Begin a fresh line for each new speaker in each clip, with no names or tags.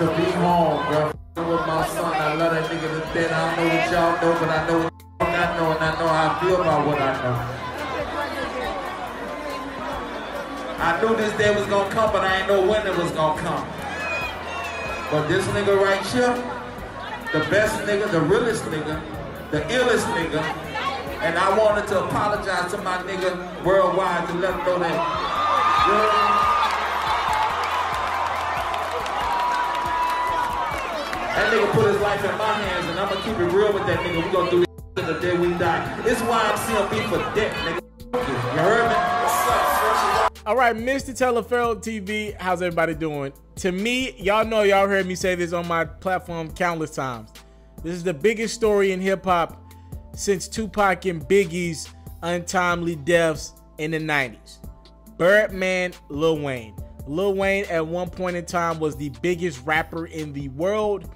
to be home, bro. With my son, I love that nigga to death. I don't know what y'all know, but I know what I know, and I know how I feel about what I know. I knew this day was gonna come, but I ain't know when it was gonna come. But this nigga right here, the best nigga, the realest nigga, the illest nigga, and I wanted to apologize to my nigga worldwide to let him know that. That nigga put his life in my hands, and I'm gonna keep it real with that nigga. We gonna do this to the day we die. This is why I'm CMB for death, nigga. You heard me?
All right, Mr. Taliaferro TV, how's everybody doing? To me, y'all know, y'all heard me say this on my platform countless times. This is the biggest story in hip hop since Tupac and Biggie's untimely deaths in the 90s. Birdman, Lil Wayne. Lil Wayne at one point in time was the biggest rapper in the world.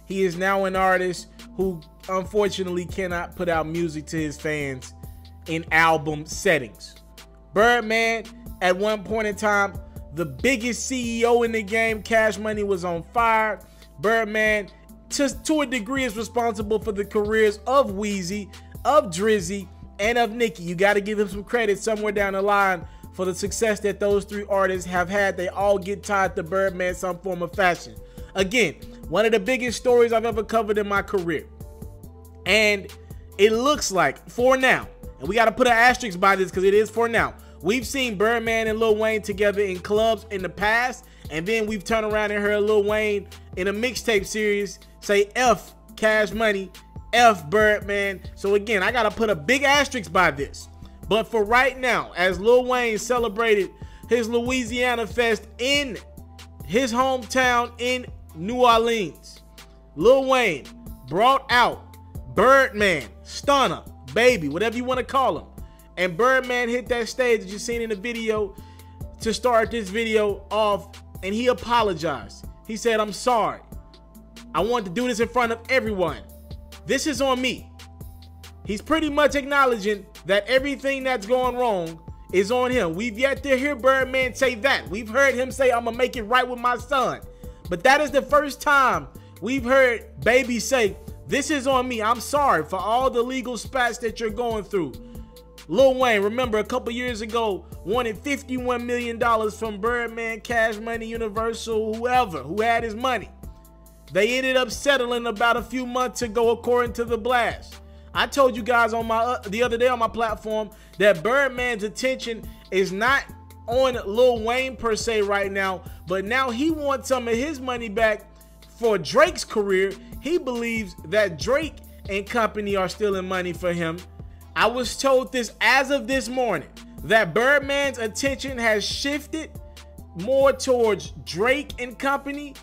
He is now an artist who unfortunately cannot put out music to his fans in album settings. Birdman, at one point in time, the biggest CEO in the game, Cash Money, was on fire. Birdman, to a degree, is responsible for the careers of Weezy, of Drizzy, and of Nicki. You got to give him some credit somewhere down the line for the success that those three artists have had. They all get tied to Birdman in some form of fashion. Again, one of the biggest stories I've ever covered in my career. And it looks like, for now, and we got to put an asterisk by this because it is for now, we've seen Birdman and Lil Wayne together in clubs in the past, and then we've turned around and heard Lil Wayne in a mixtape series say F Cash Money, F Birdman. So again, I got to put a big asterisk by this. But for right now, as Lil Wayne celebrated his Louisiana Fest in his hometown in New Orleans, Lil Wayne brought out Birdman, Stunner, Baby, whatever you want to call him. And Birdman hit that stage that you seen in the video to start this video off, and he apologized. He said, "I'm sorry. I want to do this in front of everyone. This is on me." He's pretty much acknowledging that everything that's going wrong is on him. We've yet to hear Birdman say that. We've heard him say, "I'm gonna make it right with my son." But that is the first time we've heard Baby say, "This is on me. I'm sorry for all the legal spats that you're going through." Lil Wayne, remember a couple years ago, wanted $51 million from Birdman, Cash Money, Universal, whoever who had his money. They ended up settling about a few months ago, according to The Blast. I told you guys on my the other day on my platform that Birdman's attention is not on Lil Wayne per se right now, but now he wants some of his money back for Drake's career. He believes that Drake and company are stealing money for him. I was told this as of this morning, that Birdman's attention has shifted more towards Drake and company,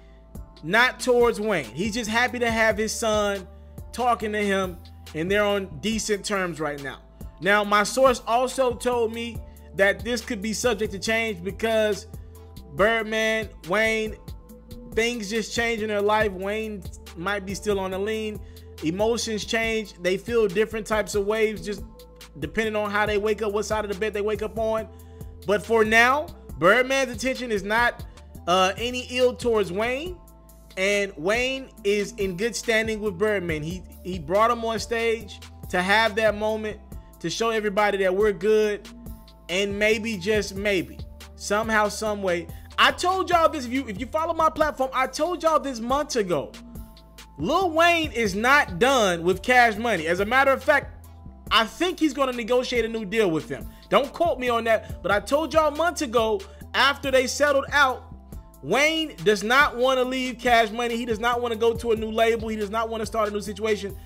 not towards Wayne. He's just happy to have his son talking to him, and they're on decent terms right now. Now, my source also told me that this could be subject to change because Birdman, Wayne, things just change in their life. Wayne might be still on the lean. Emotions change. They feel different types of waves just depending on how they wake up, what side of the bed they wake up on. But for now, Birdman's attention is not any ill towards Wayne. And Wayne is in good standing with Birdman. He brought him on stage to have that moment to show everybody that we're good. And maybe, just maybe, somehow, some way. I told y'all this, if you follow my platform, I told y'all this months ago. Lil Wayne is not done with Cash Money. As a matter of fact, I think he's going to negotiate a new deal with them. Don't quote me on that, but I told y'all months ago, after they settled out, Wayne does not want to leave Cash Money. He does not want to go to a new label. He does not want to start a new situation.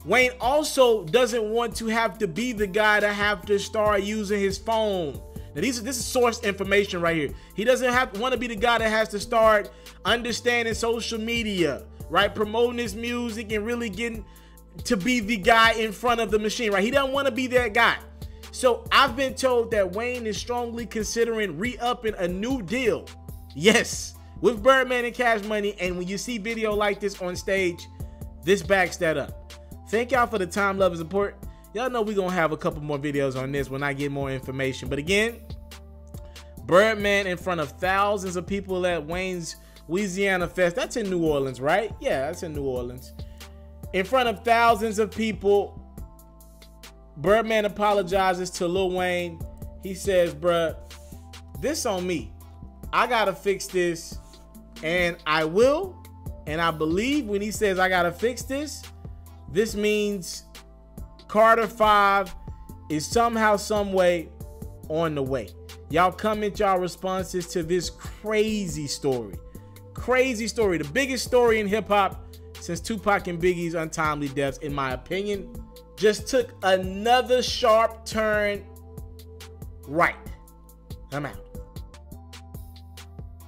Wayne also doesn't want to have to be the guy to have to start using his phone. Now, this is source information right here. He doesn't want to be the guy that has to start understanding social media, right? Promoting his music and really getting to be the guy in front of the machine, right? He doesn't want to be that guy. So I've been told that Wayne is strongly considering re-upping a new deal. Yes, with Birdman and Cash Money. And when you see video like this on stage, this backs that up. Thank y'all for the time, love, and support. Y'all know we're going to have a couple more videos on this when I get more information. But again, Birdman in front of thousands of people at Wayne's Louisiana Fest. That's in New Orleans, right? Yeah, that's in New Orleans. In front of thousands of people, Birdman apologizes to Lil Wayne. He says, bruh, this on me. I gotta fix this, and I will. And I believe when he says I gotta fix this, this means Carter 5 is somehow, some way on the way. Y'all comment y'all responses to this crazy story. Crazy story. The biggest story in hip hop since Tupac and Biggie's untimely deaths, in my opinion, just took another sharp turn right. I'm out.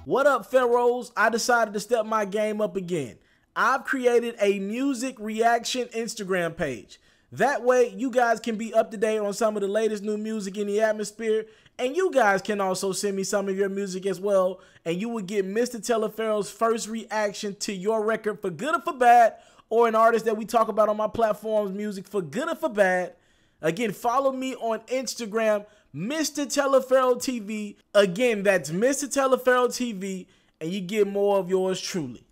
What up, Pharaohs? I decided to step my game up again. I've created a music reaction Instagram page. That way, you guys can be up to date on some of the latest new music in the atmosphere, and you guys can also send me some of your music as well, and you will get Mr. TALIAFERRO'S first reaction to your record, for good or for bad, or an artist that we talk about on my platform's music, for good or for bad. Again, follow me on Instagram, Mr. TALIAFERRO TV. Again, that's Mr. TALIAFERRO TV, and you get more of yours truly.